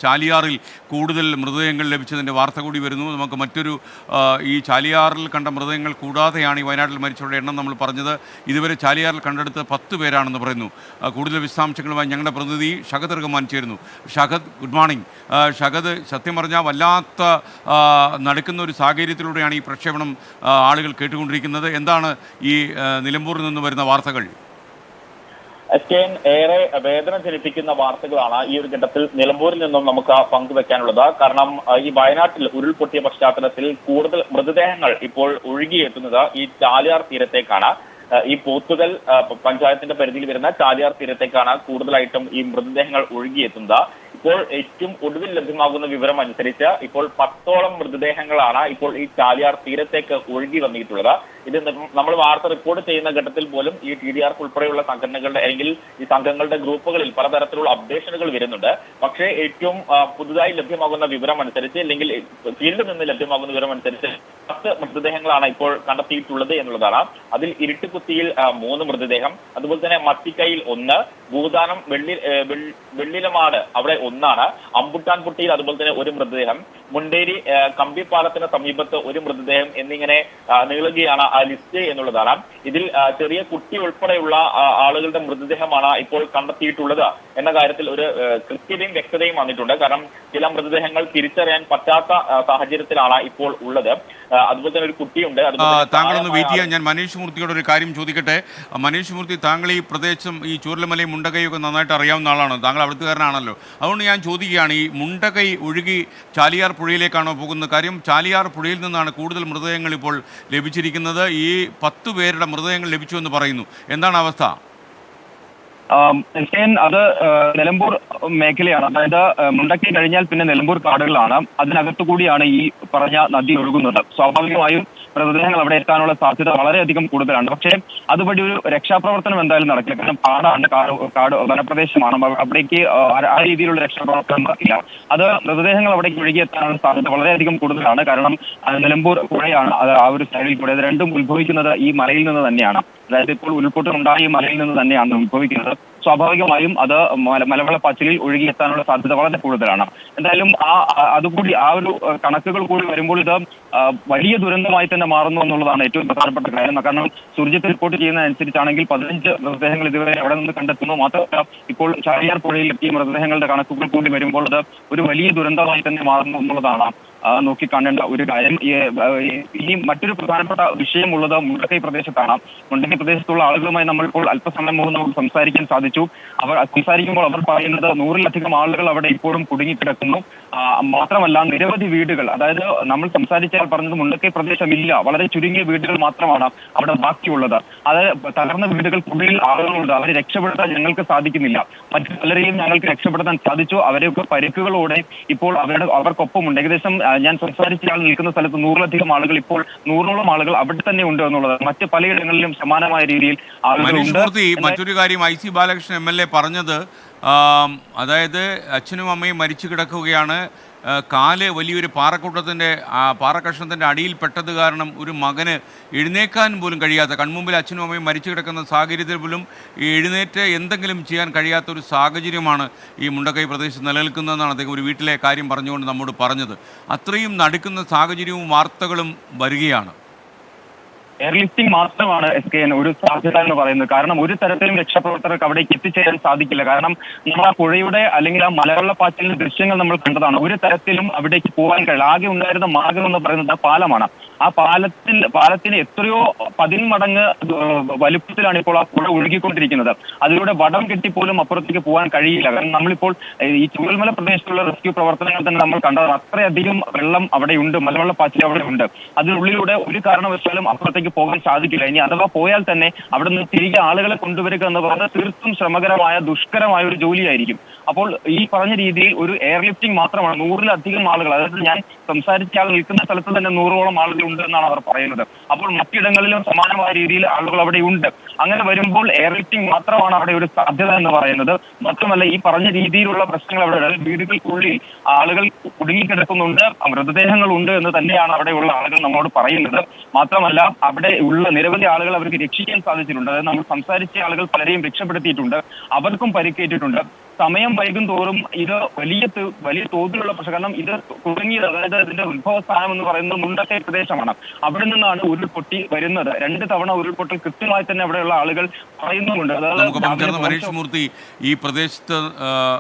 ചാലിയാറിൽ കൂടുതൽ മൃതദേഹങ്ങൾ ലഭിച്ചതിൻ്റെ വാർത്ത കൂടി വരുന്നു. നമുക്ക് മറ്റൊരു ഈ ചാലിയാറിൽ കണ്ട മൃതദേഹങ്ങൾ കൂടാതെയാണ് ഈ വയനാട്ടിൽ മരിച്ചവരുടെ എണ്ണം നമ്മൾ പറഞ്ഞത്. ഇതുവരെ ചാലിയാറിൽ കണ്ടെടുത്ത് 10 പേരാണെന്ന് പറയുന്നു. കൂടുതൽ വിശദാംശങ്ങളുമായി ഞങ്ങളുടെ പ്രതിനിധി ഷഹദ് റഹ്മാൻ ചേരുന്നു. Shahad, good morning. ഷഹദ്, സത്യം പറഞ്ഞാൽ വല്ലാത്ത നടക്കുന്ന ഒരു സാഹചര്യത്തിലൂടെയാണ് ഈ പ്രക്ഷേപണം ആളുകൾ കേട്ടുകൊണ്ടിരിക്കുന്നത്. എന്താണ് ഈ നിലമ്പൂരിൽ നിന്ന് വരുന്ന വാർത്തകൾ? ഏറെ വേദന ജനിപ്പിക്കുന്ന വാർത്തകളാണ് ഈ ഒരു ഘട്ടത്തിൽ നിലമ്പൂരിൽ നിന്നും നമുക്ക് പങ്കുവെക്കാനുള്ളത്. കാരണം ഈ വയനാട്ടിൽ ഉരുൾപൊട്ടിയ പശ്ചാത്തലത്തിൽ കൂടുതൽ മൃതദേഹങ്ങൾ ഇപ്പോൾ ഒഴുകിയെത്തുന്നത് ഈ ചാലിയാർ തീരത്തേക്കാണ്. ഈ പോത്തുകൽ പഞ്ചായത്തിന്റെ പരിധിയിൽ വരുന്ന ചാലിയാർ തീരത്തേക്കാണ് കൂടുതലായിട്ടും ഈ മൃതദേഹങ്ങൾ ഒഴുകിയെത്തുന്നത്. ഇപ്പോൾ ഏറ്റവും ഒടുവിൽ ലഭ്യമാകുന്ന വിവരം അനുസരിച്ച് ഇപ്പോൾ 10ഓളം മൃതദേഹങ്ങളാണ് ഇപ്പോൾ ഈ ചാലിയാർ തീരത്തേക്ക് ഒഴുകി വന്നിട്ടുള്ളത്. ഇത് നമ്മൾ വാർത്ത റിപ്പോർട്ട് ചെയ്യുന്ന ഘട്ടത്തിൽ പോലും ഈ TDR ഉൾപ്പെടെയുള്ള സംഘടനകളുടെ അല്ലെങ്കിൽ ഈ സംഘങ്ങളുടെ ഗ്രൂപ്പുകളിൽ പലതരത്തിലുള്ള അപ്ഡേഷനുകൾ വരുന്നുണ്ട്. പക്ഷേ ഏറ്റവും പുതുതായി ലഭ്യമാകുന്ന വിവരം അനുസരിച്ച് അല്ലെങ്കിൽ ഫീൽഡിൽ നിന്ന് ലഭ്യമാകുന്ന വിവരം അനുസരിച്ച് 10 മൃതദേഹങ്ങളാണ് ഇപ്പോൾ കണ്ടെത്തിയിട്ടുള്ളത് എന്നുള്ളതാണ്. അതിൽ ഇരുട്ടുകുത്തിയിൽ 3 മൃതദേഹം, അതുപോലെ തന്നെ മത്തിക്കൈയിൽ 1, ഭൂതാനം വെള്ളിലമാട് അവിടെ 1, അമ്പുട്ടാൻപുട്ടിയിൽ അതുപോലെ തന്നെ 1 മൃതദേഹം, മുണ്ടേരി കമ്പിപ്പാലത്തിന് സമീപത്ത് 1 മൃതദേഹം എന്നിങ്ങനെ നീളുകയാണ് ആ ലിസ്റ്റ് എന്നുള്ളതാണ്. ഇതിൽ ചെറിയ കുട്ടി ഉൾപ്പെടെയുള്ള ആളുകളുടെ മൃതദേഹമാണ് ഇപ്പോൾ കണ്ടെത്തിയിട്ടുള്ളത് എന്ന കാര്യത്തിൽ ഒരു കൃത്യതയും വ്യക്തതയും വന്നിട്ടുണ്ട്. കാരണം ചില മൃതദേഹങ്ങൾ തിരിച്ചറിയാൻ പറ്റാത്ത സാഹചര്യത്തിലാണ് ഇപ്പോൾ ഉള്ളത്. അതുപോലെ തന്നെ ഒരു കുട്ടിയുണ്ട്. താങ്കളൊന്ന് വെയിറ്റ് ചെയ്യാൻ ഞാൻ മനീഷ് മൂർത്തിയോട് ഒരു കാര്യം ചോദിക്കട്ടെ. മനീഷ് മൂർത്തി, താങ്കൾ ഈ പ്രദേശം ഈ ചൂരൽമലയും മുണ്ടകൈയൊക്കെ നന്നായിട്ട് അറിയാവുന്ന ആളാണ്, താങ്കൾ അവിടുത്തുകാരനാണല്ലോ. അതുകൊണ്ട് ഞാൻ ചോദിക്കുകയാണ്, ഈ മുണ്ടകൈ ഒഴുകി ചാലിയാർ പുഴയിലേക്കാണോ പോകുന്നത്? കാര്യം ചാലിയാർ പുഴയിൽ നിന്നാണ് കൂടുതൽ മൃതദേഹങ്ങൾ ഇപ്പോൾ ലഭിച്ചിരിക്കുന്നത്. ഈ 10 പേരുടെ മൃതദേഹങ്ങൾ ലഭിച്ചു എന്ന് പറയുന്നു. എന്താണ് അവസ്ഥ? അത് നിലമ്പൂർ മേഖലയാണ്. അതായത് മുണ്ടക്കൈ കഴിഞ്ഞാൽ പിന്നെ നിലമ്പൂർ കാടുകളാണ്. അതിനകത്തു കൂടിയാണ് ഈ പറഞ്ഞ നദി ഒഴുകുന്നത്. സ്വാഭാവികമായും മൃതദേഹങ്ങൾ അവിടെ എത്താനുള്ള സാധ്യത വളരെയധികം കൂടുതലാണ്. പക്ഷേ അതുവഴി ഒരു രക്ഷാപ്രവർത്തനം എന്തായാലും നടക്കില്ല. കാരണം കാട് വനപ്രദേശമാണ്. അവിടേക്ക് ആ രീതിയിലുള്ള രക്ഷാപ്രവർത്തനം നടക്കില്ല. അത് മൃതദേഹങ്ങൾ അവിടേക്ക് ഒഴുകിയെത്താനുള്ള സാധ്യത വളരെയധികം കൂടുതലാണ്. കാരണം നിലമ്പൂർ പുഴയാണ് ആ ഒരു സൈഡിൽ കൂടെ. അത് രണ്ടും ഉത്ഭവിക്കുന്നത് ഈ മലയിൽ നിന്ന് തന്നെയാണ്. അതായത് ഇപ്പോൾ ഉരുൾപൊട്ടലുണ്ടായ ഈ മലയിൽ നിന്ന് തന്നെയാണ് ഉത്ഭവിക്കുന്നത്. സ്വാഭാവികമായും അത് മലവെള്ളപ്പാച്ചിലിൽ ഒഴുകിയെത്താനുള്ള സാധ്യത വളരെ കൂടുതലാണ്. എന്തായാലും അതുകൂടി ആ ഒരു കണക്കുകൾ കൂടി വരുമ്പോൾ ഇത് വലിയ ദുരന്തമായി തന്നെ മാറുന്നു എന്നുള്ളതാണ് ഏറ്റവും പ്രധാനപ്പെട്ട കാര്യം. കാരണം സുർജിത്ത് റിപ്പോർട്ട് ചെയ്യുന്നതനുസരിച്ചാണെങ്കിൽ 15 മൃതദേഹങ്ങൾ ഇതുവരെ അവിടെ നിന്ന് കണ്ടെത്തുന്നു. മാത്രമല്ല ഇപ്പോൾ ചാലിയാർ പുഴയിൽ എത്തിയ മൃതദേഹങ്ങളുടെ കണക്കുകൾ കൂടി വരുമ്പോൾ അത് ഒരു വലിയ ദുരന്തമായി തന്നെ മാറുന്നു എന്നുള്ളതാണ് നോക്കിക്കാണേണ്ട ഒരു കാര്യം. ഇനി മറ്റൊരു പ്രധാനപ്പെട്ട വിഷയമുള്ളത് മുണ്ടക്കൈ പ്രദേശത്താണ്. മുണ്ടക്കൈ പ്രദേശത്തുള്ള ആളുകളുമായി നമ്മളിപ്പോൾ അല്പസമയം മുമ്പ് നമുക്ക് സംസാരിക്കാൻ സാധിച്ചു. അവർ സംസാരിക്കുമ്പോൾ അവർ പറയുന്നത് 100-ലധികം ആളുകൾ അവിടെ ഇപ്പോഴും കുടുങ്ങിക്കിടക്കുന്നു. മാത്രമല്ല നിരവധി വീടുകൾ, അതായത് നമ്മൾ സംസാരിച്ചാൽ പറഞ്ഞത് മുണ്ടക്കൈ പ്രദേശമില്ല, വളരെ ചുരുങ്ങിയ വീടുകൾ മാത്രമാണ് അവിടെ ബാക്കിയുള്ളത്. അതായത് തകർന്ന വീടുകൾക്കുള്ളിൽ ആളുകളുണ്ട്. അവരെ രക്ഷപ്പെടുത്താൻ ഞങ്ങൾക്ക് സാധിക്കുന്നില്ല. മറ്റു പലരെയും ഞങ്ങൾക്ക് രക്ഷപ്പെടുത്താൻ സാധിച്ചു. അവരെയൊക്കെ പരിക്കുകളോടെ ഇപ്പോൾ അവർക്കൊപ്പമുണ്ട്. ഏകദേശം ഞാൻ സംസാരിച്ചയാൾ നിൽക്കുന്ന സ്ഥലത്ത് 100-ലധികം ആളുകൾ, ഇപ്പോൾ 100ഓളം ആളുകൾ അവിടെ തന്നെ ഉണ്ട് എന്നുള്ളത്. മറ്റ് പലയിടങ്ങളിലും സമാനമായ രീതിയിൽ ആളുകളുണ്ട്. മറ്റൊരു കാര്യം IC ബാലകൃഷ്ണൻ MLA പറഞ്ഞത്, അതായത് അച്ഛനും അമ്മയും മരിച്ചു കിടക്കുകയാണ്. കാല് വലിയൊരു പാറക്കഷ്ണത്തിൻ്റെ അടിയിൽപ്പെട്ടത് കാരണം ഒരു മകന് എഴുന്നേക്കാൻ പോലും കഴിയാത്ത, കൺമുമ്പിൽ അച്ഛനും അമ്മയും മരിച്ചു കിടക്കുന്ന സാഹചര്യത്തിൽ പോലും എഴുന്നേറ്റ് എന്തെങ്കിലും ചെയ്യാൻ കഴിയാത്ത ഒരു സാഹചര്യമാണ് ഈ മുണ്ടക്കൈ പ്രദേശത്ത് നിലനിൽക്കുന്നതെന്നാണ് അദ്ദേഹം ഒരു വീട്ടിലെ കാര്യം പറഞ്ഞുകൊണ്ട് നമ്മോട് പറഞ്ഞത്. അത്രയും നടുക്കുന്ന സാഹചര്യവും വാർത്തകളും വരികയാണ്. എയർലിഫ്റ്റിംഗ് മാത്രമാണ് SKN ഒരു സാധ്യത എന്ന് പറയുന്നത്. കാരണം ഒരു തരത്തിലും രക്ഷാപ്രവർത്തകർക്ക് അവിടേക്ക് എത്തിച്ചേരാൻ സാധിക്കില്ല. കാരണം നമ്മൾ ആ പുഴയുടെ അല്ലെങ്കിൽ ആ മലവെള്ളപ്പാച്ചിലിന്റെ ദൃശ്യങ്ങൾ നമ്മൾ കണ്ടതാണ്. ഒരു തരത്തിലും അവിടേക്ക് പോകാൻ കഴിയില്ല. ആകെ ഉണ്ടായിരുന്ന മാർഗം എന്ന് പറയുന്നത് ആ പാലമാണ്. ആ പാലത്തിന് എത്രയോ 10 മടങ്ങ് വലുപ്പത്തിലാണ് ഇപ്പോൾ ആ പുഴ ഒഴുകിക്കൊണ്ടിരിക്കുന്നത്. അതിലൂടെ വടം കെട്ടിപ്പോലും അപ്പുറത്തേക്ക് പോകാൻ കഴിയില്ല. കാരണം നമ്മളിപ്പോൾ ഈ ചൂരൽമല പ്രദേശത്തുള്ള റെസ്ക്യൂ പ്രവർത്തനങ്ങൾ തന്നെ നമ്മൾ കണ്ടത് അത്രയധികം വെള്ളം അവിടെയുണ്ട്, മലവെള്ളപ്പാച്ചിൽ അവിടെ ഉണ്ട്. അതിനുള്ളിലൂടെ ഒരു കാരണവശാലും അപ്പുറത്തേക്ക് പോകാൻ സാധിക്കില്ല. ഇനി അഥവാ പോയാൽ തന്നെ അവിടെ നിന്ന് തിരികെ ആളുകളെ കൊണ്ടുവരിക എന്ന് പറയുന്നത് തീർത്തും ശ്രമകരമായ ദുഷ്കരമായ ഒരു ജോലിയായിരിക്കും. അപ്പോൾ ഈ പറഞ്ഞ രീതിയിൽ ഒരു എയർലിഫ്റ്റിംഗ് മാത്രമാണ്. 100-ലധികം ആളുകൾ, അതായത് ഞാൻ സംസാരിച്ച ആൾ നിൽക്കുന്ന സ്ഥലത്ത് തന്നെ 100ഓളം ആളുകൾ ഉണ്ട് എന്നാണ് അവർ പറയുന്നത്. അപ്പോൾ മറ്റിടങ്ങളിലും സമാനമായ രീതിയിൽ ആളുകൾ അവിടെ ഉണ്ട്. അങ്ങനെ വരുമ്പോൾ എയർലിഫ്റ്റിംഗ് മാത്രമാണ് അവിടെ ഒരു സാധ്യത എന്ന് പറയുന്നത്. മാത്രമല്ല ഈ പറഞ്ഞ രീതിയിലുള്ള പ്രശ്നങ്ങൾ അവിടെ വീടുകൾക്കുള്ളിൽ ആളുകൾ കുടുങ്ങിക്കിടക്കുന്നുണ്ട്, മൃതദേഹങ്ങൾ ഉണ്ട് എന്ന് തന്നെയാണ് അവിടെയുള്ള ആളുകൾ നമ്മോട് പറയുന്നത്. മാത്രമല്ല അവിടെ ഉള്ള നിരവധി ആളുകൾ അവർക്ക് രക്ഷിക്കാൻ സാധിച്ചിട്ടുണ്ട്. അതായത് നമ്മൾ സംസാരിച്ച ആളുകൾ പലരെയും രക്ഷപ്പെടുത്തിയിട്ടുണ്ട്, അവർക്കും പരിക്കേറ്റിട്ടുണ്ട്. സമയം വൈകും തോറും ഇത് വലിയ തോതിലുള്ള പ്രശ്നം. കാരണം ഇത് തുടങ്ങിയത്, അതായത് ഇതിന്റെ ഉത്ഭവസ്ഥാനം എന്ന് പറയുന്നത് മുണ്ടക്കൈ പ്രദേശമാണ്. അവിടെ നിന്നാണ് ഉരുൾപൊട്ടി വരുന്നത്. 2 തവണ ഉരുൾപൊട്ടൽ കൃത്യമായി തന്നെ അവിടെയുള്ള ആളുകൾ പറയുന്നുമുണ്ട്. അതായത് മനീഷ് മൂർത്തി ഈ പ്രദേശത്ത്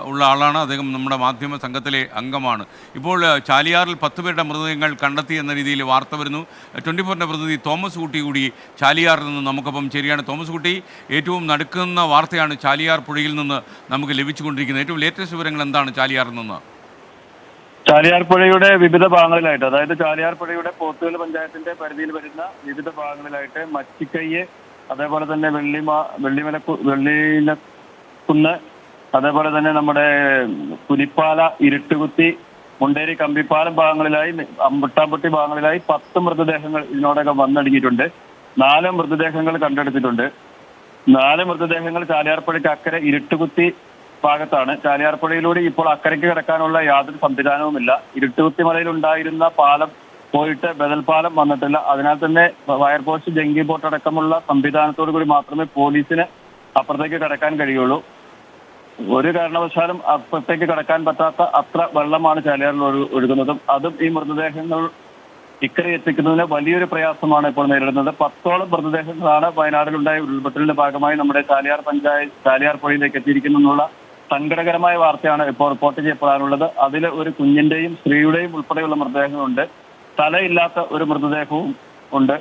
ഉള്ള ആളാണ്, അദ്ദേഹം നമ്മുടെ മാധ്യമ സംഘത്തിലെ അംഗമാണ്. ഇപ്പോൾ ചാലിയാറിൽ 10 പേരുടെ മൃതദേഹങ്ങൾ കണ്ടെത്തി എന്ന രീതിയിൽ വാർത്ത വരുന്നു. 24ന്റെ പ്രതിനിധി തോമസ് കുട്ടി കൂടി ചാലിയാറിൽ നിന്ന് നമുക്കൊപ്പം ശരിയാണ്. തോമസ് കുട്ടി, ഏറ്റവും നടുക്കുന്ന വാർത്തയാണ് ചാലിയാർ പുഴയിൽ നിന്ന് നമുക്ക് ലഭിച്ചുകൊണ്ടിരിക്കുന്നത്. ഏറ്റവും ലേറ്റസ്റ്റ് വിവരങ്ങൾ എന്താണ് ചാലിയാറിൽ നിന്ന്? ചാലിയാർ പുഴയുടെ വിവിധ ഭാഗങ്ങളിലായിട്ട്, അതായത് ചാലിയാർ പുഴയുടെ പോത്തുകൽ പഞ്ചായത്തിന്റെ പരിധിയിൽ വരുന്ന വിവിധ ഭാഗങ്ങളിലായിട്ട് മച്ചിക്കയ്യ്, അതേപോലെ തന്നെ വെള്ളിയിലക്കുന്ന്, അതേപോലെ തന്നെ നമ്മുടെ പുലിപ്പാല, ഇരുട്ടുകുത്തി, മുണ്ടേരി കമ്പിപ്പാലം ഭാഗങ്ങളിലായി, അമ്പട്ടാമ്പട്ടി ഭാഗങ്ങളിലായി 10 മൃതദേഹങ്ങൾ ഇതിനോടകം വന്നടങ്ങിയിട്ടുണ്ട്. 4 മൃതദേഹങ്ങൾ കണ്ടെടുത്തിട്ടുണ്ട്. 4 മൃതദേഹങ്ങൾ ചാലിയാർ പുഴയ്ക്ക് അക്കരെ ഇരുട്ടുകുത്തി ഭാഗത്താണ്. ചാലിയാർ പുഴയിലൂടെ ഇപ്പോൾ അക്കരയ്ക്ക് കിടക്കാനുള്ള യാതൊരു സംവിധാനവുമില്ല. ഇരുട്ടുകുത്തി മലയിൽ ഉണ്ടായിരുന്ന പാലം പോയിട്ട് ബദൽ പാലം വന്നിട്ടില്ല. അതിനാൽ തന്നെ ഫയർഫോഴ്സ്, ജംഗി ബോട്ട് അടക്കമുള്ള സംവിധാനത്തോടു കൂടി മാത്രമേ പോലീസിന് അപ്പുറത്തേക്ക് കടക്കാൻ കഴിയുള്ളൂ. ഒരു കാരണവശാലും അപ്പുറത്തേക്ക് കടക്കാൻ പറ്റാത്ത അത്ര വെള്ളമാണ് ചാലിയാറിൽ ഒഴുകുന്നതും. അതും ഈ മൃതദേഹങ്ങൾ ഇക്കരെ എത്തിക്കുന്നതിന് വലിയൊരു പ്രയാസമാണ് ഇപ്പോൾ നേരിടുന്നത്. 10ഓളം മൃതദേഹങ്ങളാണ് വയനാട്ടിലുണ്ടായ ഉരുൾപൊട്ടലിന്റെ ഭാഗമായി നമ്മുടെ ചാലിയാർ പുഴയിലേക്ക് എത്തിയിരിക്കുന്നുള്ള സങ്കടകരമായ വാർത്തയാണ് ഇപ്പോൾ റിപ്പോർട്ട് ചെയ്യപ്പെടാനുള്ളത്. അതിൽ ഒരു കുഞ്ഞിന്റെയും സ്ത്രീയുടെയും ഉൾപ്പെടെയുള്ള മൃതദേഹങ്ങളുണ്ട്. തലയില്ലാത്ത ഒരു മൃതദേഹവും ഉണ്ട്.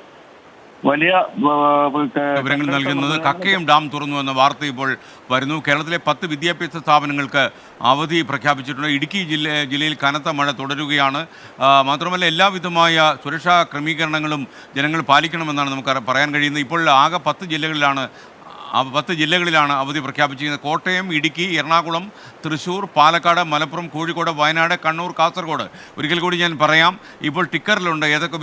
വലിയ വിവരങ്ങൾ നൽകുന്നത് കക്കയം ഡാം തുറന്നു എന്ന വാർത്ത ഇപ്പോൾ വരുന്നു. കേരളത്തിലെ 10 വിദ്യാഭ്യാസ സ്ഥാപനങ്ങൾക്ക് അവധി പ്രഖ്യാപിച്ചിട്ടുണ്ട്. ഇടുക്കി ജില്ലയിൽ കനത്ത മഴ തുടരുകയാണ്. മാത്രമല്ല എല്ലാവിധമായ സുരക്ഷാ ക്രമീകരണങ്ങളും ജനങ്ങൾ പാലിക്കണമെന്നാണ് നമുക്ക് പറയാൻ കഴിയുന്നത്. ഇപ്പോൾ ആകെ 10 ജില്ലകളിലാണ് അവധി പ്രഖ്യാപിച്ചിരിക്കുന്നത്. കോട്ടയം, ഇടുക്കി, എറണാകുളം, തൃശ്ശൂർ, പാലക്കാട്, മലപ്പുറം, കോഴിക്കോട്, വയനാട്, കണ്ണൂർ, കാസർഗോഡ്. ഒരിക്കൽ കൂടി ഞാൻ പറയാം, ഇപ്പോൾ ടിക്കറിലുണ്ട് ഏതൊക്കെ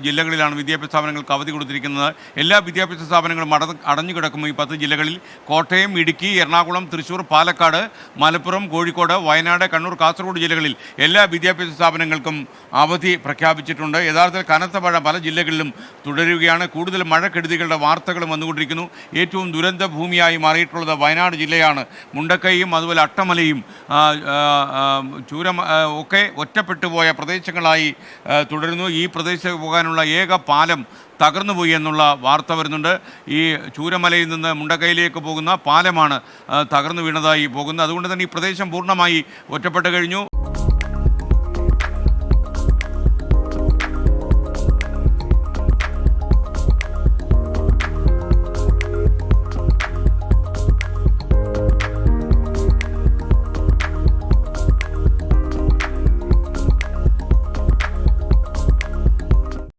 ജില്ലകളിലാണ് വിദ്യാഭ്യാസ സ്ഥാപനങ്ങൾക്ക് അവധി കൊടുത്തിരിക്കുന്നത്. എല്ലാ വിദ്യാഭ്യാസ സ്ഥാപനങ്ങളും അടഞ്ഞു കിടക്കും ഈ 10 ജില്ലകളിൽ. കോട്ടയം, ഇടുക്കി, എറണാകുളം, തൃശ്ശൂർ, പാലക്കാട്, മലപ്പുറം, കോഴിക്കോട്, വയനാട്, കണ്ണൂർ, കാസർഗോഡ് ജില്ലകളിൽ എല്ലാ വിദ്യാഭ്യാസ സ്ഥാപനങ്ങൾക്കും അവധി പ്രഖ്യാപിച്ചിട്ടുണ്ട്. യഥാർത്ഥത്തിൽ കനത്ത മഴ പല ജില്ലകളിലും തുടരുകയാണ്. കൂടുതൽ മഴക്കെടുതികളുടെ വാർത്തകളും വന്നുകൊണ്ടിരിക്കുന്നു. ഏറ്റവും ദുരന്തഭൂമിയായി മാറിയിട്ടുള്ളത് വയനാട് ജില്ലയാണ്. മുണ്ടക്കൈയും അതുപോലെ അട്ടമലയും ഒക്കെ ഒറ്റപ്പെട്ടു പോയ പ്രദേശങ്ങളായി തുടരുന്നു. ഈ പ്രദേശത്ത് പോകാനുള്ള ഏക പാലം തകർന്നുപോയി എന്നുള്ള വാർത്ത വരുന്നുണ്ട്. ഈ ചൂരമലയിൽ നിന്ന് മുണ്ടക്കൈയിലേക്ക് പോകുന്ന പാലമാണ് തകർന്നു വീണതായി പോകുന്നത്. അതുകൊണ്ട് തന്നെ ഈ പ്രദേശം പൂർണ്ണമായി ഒറ്റപ്പെട്ടു കഴിഞ്ഞു.